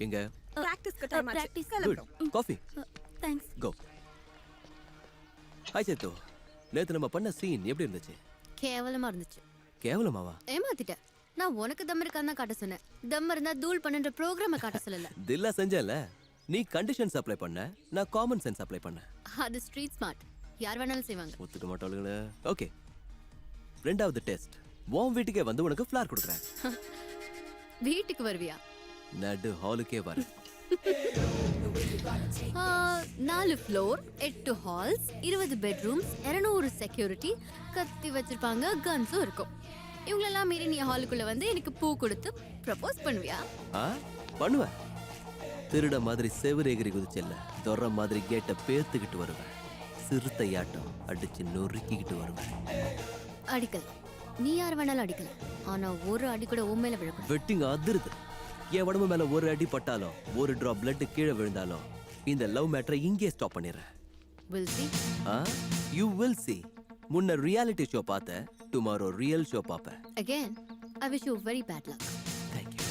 எங்க பிராக்டிஸ்க்கு டைம் ஆச்சு. practice. கிளம்புறோம். Coffee thanks. Go. Hi Sethu, நேத்து நம்ம பண்ண சீன் எப்படி இருந்துச்சு? கேவலமா இருந்துச்சு. கேவலமாவா? ஏமாத்திட்ட. நான் உனக்கு தம் இருக்கான்னு தான் காட்ட சொன்னேன். தம் இருந்தா தூள் பண்ணுன்ற ப்ரோக்ராம காட்ட சொல்லல. தில்லா செஞ்சல. நீ கண்டிஷன்ஸ் அப்ளை பண்ண, நான் காமன் சென்ஸ் அப்ளை பண்ணேன். அது ஸ்ட்ரீட் ஸ்மார்ட். யார் வேணாலும் செய்வாங்க. ஒத்துக்க மாட்டாளுங்களே. ஓகே, ரெண்டாவது டெஸ்ட். உன் வீட்டுக்கே வந்து உனக்கு ஃப்ளார் கொடுக்குறேன். வீட்டுக்கு வருவியா? நடு ஹாலுக்கே வர. 4 ஃப்ளோர், 8 ஹால்ஸ், 20 பெட்ரூம்ஸ், 200 செக்யூரிட்டி, கத்தி வச்சிருப்பாங்க, கன்ஸும் இருக்கும். இவங்களெல்லாம் மீறி நீ ஹாலுக்குள்ள வந்து எனக்கு பூ கொடுத்து ப்ரப்போஸ் பண்ணுவியா? பண்ணுவேன். திருட மாதிரி செவுரு எகிரி குதிச்சல்ல, தொற மாதிரி கேட்ட பேத்துக்கிட்டு வருவேன். சிறுத்தையாட்டம் அடிச்சு நொறுக்கிக்கிட்டு வருவேன். அடிக்கல. நீ யார் வேணாலும் அடிக்கல. ஆனா ஒரு அடி கூட உன் மேல விழக்கூடாது. வெட்டிங் அதிருது. என் உடம்பு மேல ஒரு அடி பட்டாலும், ஒரு டிராப் பிளட் கீழே விழுந்தாலும் இந்த லவ் மேட்டரை இங்கே ஸ்டாப் பண்ணிடுறேன். Will see. You will see. முன்ன ரியாலிட்டி ஷோ பார்த்த, டுமாரோ ரியல் ஷோ பார்ப்பேன். Again, I wish you very bad luck. Thank you.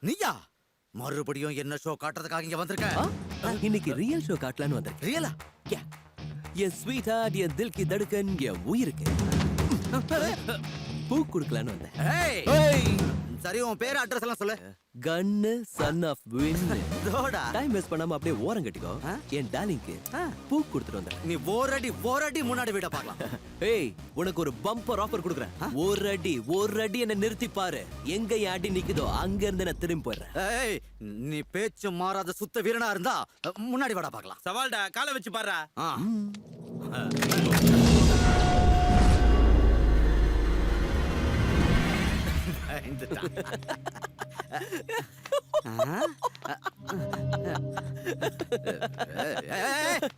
நீயா மறுபடியும் என்ன ஷோ காட்டுறதுக்காக இங்க வந்திருக்க? இன்னைக்கு ரியல் ஷோ காட்டலான்னு வந்திருக்கேன். ரியலா? என் ஸ்வீட் ஹார்ட், என் தில் கி தடுக்கன், என் உயிருக்கு பூ கொடுக்கலான்னு வந்தேன். சரி, உன் பேர் அட்ரஸ் எல்லாம் சொல்லு. கன்னு சன் ஆஃப் வின். தோடா டைம் வேஸ்ட் பண்ணாம அப்படியே ஓரம் கட்டிக்கோ. என் டார்லிங்க்கு பூ கொடுத்துட்டு வந்தேன். நீ ஒரு அடி முன்னாடி விட பார்க்கலாம். ஏய், உனக்கு ஒரு பம்பர் ஆஃபர் கொடுக்குறேன். ஒரு அடி என்ன நிறுத்தி பாரு. எங்க என் அடி நிக்குதோ அங்க இருந்து நான் திரும்பி போயிடுறேன். ஏய், நீ பேச்சு மாறாத சுத்த வீரனா இருந்தா முன்னாடி விட பார்க்கலாம். சவால்டா, காலை வச்சு பாரு.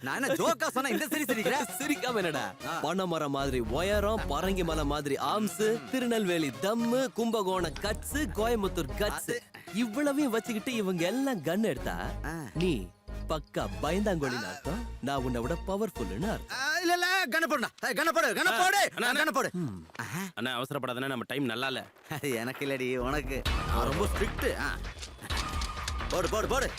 நான் ஜோக்கா சொன்ன இந்த சிரிக்கிற? சிரிக்காம என்னடா? பனைமரம் மாதிரி உயரம், பரங்கி மலை மாதிரி ஆம்ஸ், திருநெல்வேலி தம்மு, கும்பகோணம் கட்ஸ், கோயம்புத்தூர் கட்ஸ், இவ்வளவையும் வச்சுக்கிட்டு இவங்க எல்லாம் கன் எடுத்தா நீ பக்கா பயந்தாங்கோலின்னு அர்த்தம். நான் உன்னை விட பவர்ஃபுல்னு அர்த்தம். இல்ல கணப்போடு. அண்ணா அவசரப்படாதே, நம்ம டைம் நல்லா இல்ல. எனக்கு இல்லடி, உனக்கு. ரொம்ப ஸ்ட்ரிக்ட். போடு.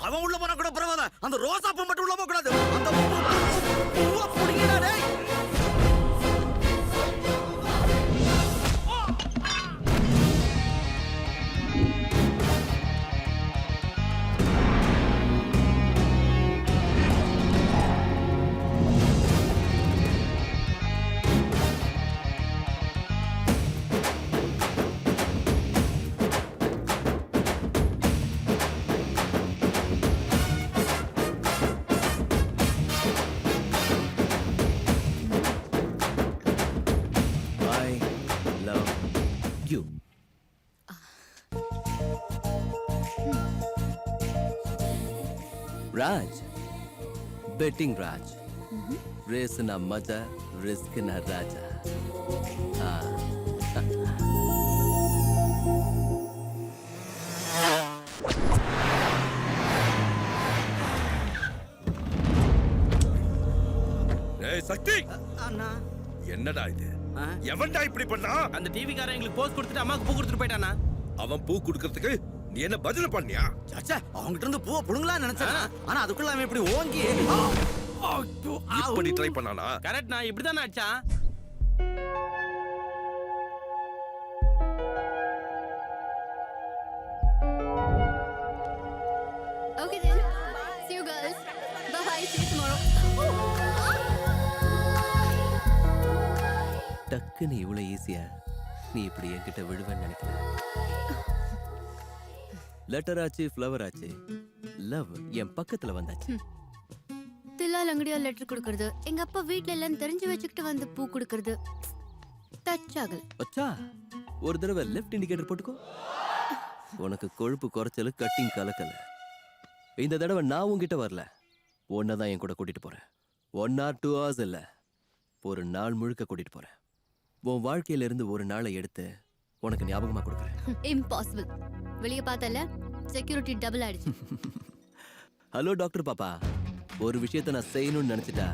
அவன் உள்ள போனா கூட பரவாயில்ல, அந்த ரோசா பூ மட்டும் உள்ள போக கூடாது. அந்த பூவை புடிங்கடா டேய். ராஜ் பெட்டிங் ராஜ் ரேஸ் நா மஜா ரிஸ்க் நா ராஜா ஏய் சக்தி, அண்ணா என்னடா இது? ஆ? எவன்டா இப்படி பண்ணா? அந்த டிவி காரன் எங்களுக்கு போஸ்ட் கொடுத்துட்டு அம்மாக்கு பூ கொடுத்துட்டு போயிட்டானா? அவன் பூ குடுக்கறதுக்கு நீ என்ன பதில் பண்ணியா? சச்சா அவங்கிட்ட இருந்து பூவை புடுங்கலாம்னு நினைச்சேன். ஆனா அதுக்குள்ள அவன் இப்படி ஓங்கி இப்படி ட்ரை பண்ணானா? கரெக்ட், நான் இப்படிதான் அடிச்சான். Okay then. See you girls. Bye. See you tomorrow. டக்குன்னு இவ்வளவு ஈஸியா நீ இப்படி என்கிட்ட விடுவேன்னு நினைக்கிறேன். லெட்டர் ஆச்சு, ஃப்ளவர் ஆச்சு, லவ் என் பக்கத்துல வந்தாச்சு. தில்லால் அங்கடியா லெட்டர் கொடுக்கறது, எங்க அப்பா வீட்ல எல்லாம் தெரிஞ்சு வச்சுக்கிட்டு வந்து பூ கொடுக்கறது டச் ஆகல. அச்சா ஒரு தடவை லெஃப்ட் இண்டிகேட்டர் போட்டுக்கோ. உனக்கு கொழுப்பு குறைச்சல், கட்டிங் கலக்கல. இந்த தடவை நான் உன்கிட்ட வரல, ஒன்னதான் என் கூட கூட்டிட்டு போறேன். 1 or 2 hours இல்ல, ஒரு நாள் முழுக்க கூட்டிட்டு போறேன். உன் வாழ்க்கையில இருந்து ஒரு நாளை எடுத்து உனக்கு ஞாபகமா கொடுக்குறேன். இம்பாசிபிள். வெளிய பார்த்தல செக்யூரிட்டி டபுள் ஆயிடுச்சு. ஹலோ டாக்டர் பாப்பா, ஒரு விஷயத்தை நான் செய்யணும்னு நினைச்சிட்டா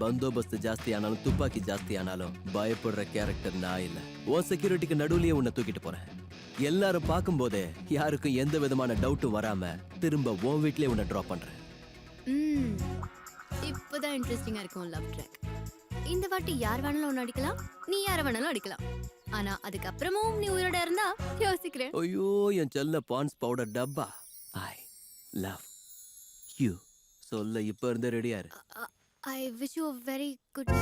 பந்தோபஸ்து ஜாஸ்தி ஆனாலும் துப்பாக்கி ஜாஸ்தி ஆனாலும் பயப்படுற கேரக்டர் நான் இல்ல. உன் செக்யூரிட்டிக்கு நடுவுலயே உன்னை தூக்கிட்டு போறேன். எல்லாரும் பார்க்கும் போதே யாருக்கும் எந்த விதமான டவுட்டும் வராம திரும்ப உன் வீட்லயே உன்னை டிராப் பண்றேன். இப்பதான் இன்ட்ரெஸ்டிங்கா இருக்கும் லவ் ட்ராக். இந்த வாட்டி யார் வேணாலும் ஒன்னு அடிக்கலாம், நீ யார வேணாலும் அடிக்கலாம். ஆனா அதுக்கப்புறமும் நீ உயிரோட இருந்தா யோசிக்கிறேன். ஐயோ என் செல்ல பான்ஸ் பவுடர் டப்பா, ஐ லவ் யூ சொல்ல இப்ப இருந்தே ரெடியா இரு. I wish you a very good luck.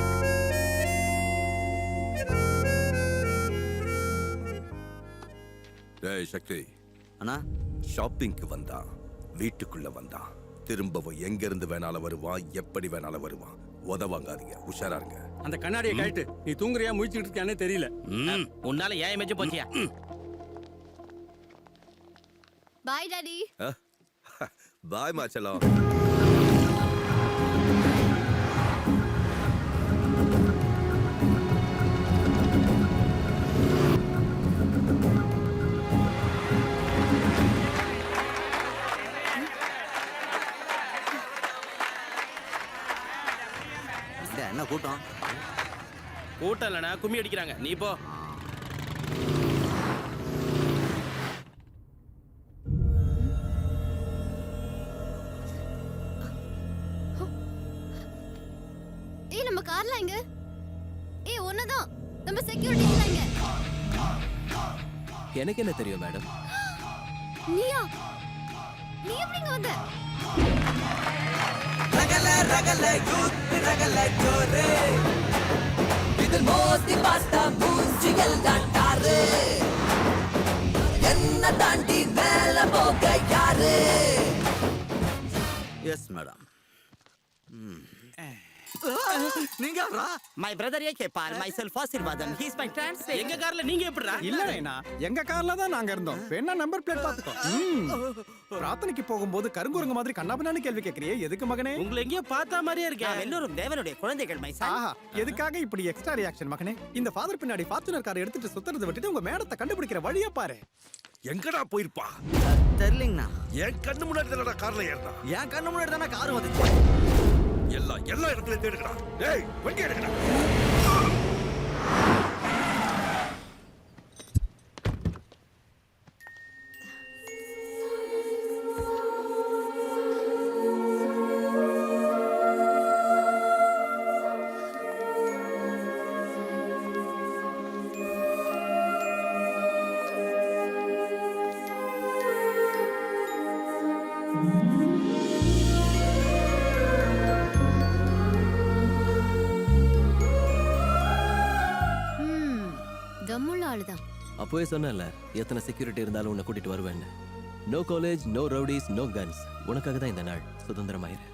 ஏய் சக்தி, அண்ணா ஷாப்பிங்க்கு வந்தான், வீட்டுக்குள்ள வந்தான், திரும்பவும் எங்க இருந்து வேணாலும் வருவான், எப்படி வேணாலும் வருவான். உதவாங்காதீங்க, உஷாரா இருங்க. அந்த கண்ணாடியை கழட்டு. நீ தூங்குறியா முழிச்சிட்டு இருக்கானே தெரியல. உன்னால ஏன் இமேஜ் போச்சியா? Bye daddy. பாய் மாச்சலம். என்ன கூட்டம்? கூட்டம் இல்லைனா கும்மி அடிக்கிறாங்க. நீ போ. ஏய் நம்ம கார்ல எங்க? ஏய் ஒன்னதான் நம்ம செக்யூரிட்டி எங்க? எனக்கு என்ன தெரியும் மேடம்? நீயா? நீ எப்படிங்க வந்த? ரகல ரகல யூத் ரகல ஜோரே இதில் மோதி பாஸ்தா மூஞ்சிகள் தாண்டாரு என்ன தாண்டி மேல போக யாரு? Yes madam. நீங்க My brother A.K. Pal, myself Asirvadan. He is my translator. எங்க கார்ல நீங்க எப்படிடா? இல்லைனா எங்க கார்ல தான் நாங்க இருந்தோம். வேணா நம்பர் பிளேட் பாத்துக்கோ. பிரார்த்தனைக்கு போகும்போது கருங்குரங்க மாதிரி கண்ணாபின்னான்னு கேள்வி கேக்குறியே, எதுக்கு மகனே? உங்களை எங்கேயோ பார்த்தா மாதிரியே இருக்கே. நாம் எல்லோரும் தேவனுடைய குழந்தைகள் my son. ஆஹா, எதுக்காக இப்படி எக்ஸ்ட்ரா ரியாக்ஷன் மகனே? இந்த ஃபாதர் பின்னாடி ஃபார்ச்சுனர் கார் எடுத்துட்டு சுத்துறதை விட்டுட்டு உங்க மேடத்தை கண்டுபிடிக்கிற வழியா பாரு. எங்கடா போயிருப்பா? தெரியலங்கண்ணா. என் கண்ணு முன்னாடி தானடா கார்ல ஏறினா. என் கண்ணு முன்னாடி தானே கார் வந்துச்சு. எல்லா இடத்துலயும் தேடுங்கடா. டேய் வண்டி எடுக்கடா. தம்முள்ள ஆளுதான். அப்போவே சொன்னேன்ல, எத்தனை செக்யூரிட்டி இருந்தாலும் உன்னை கூட்டிட்டு வருவேன்னு. No college, no rowdies, no guns. உனக்காக தான் இந்த நாள். சுதந்திரமாயிரு.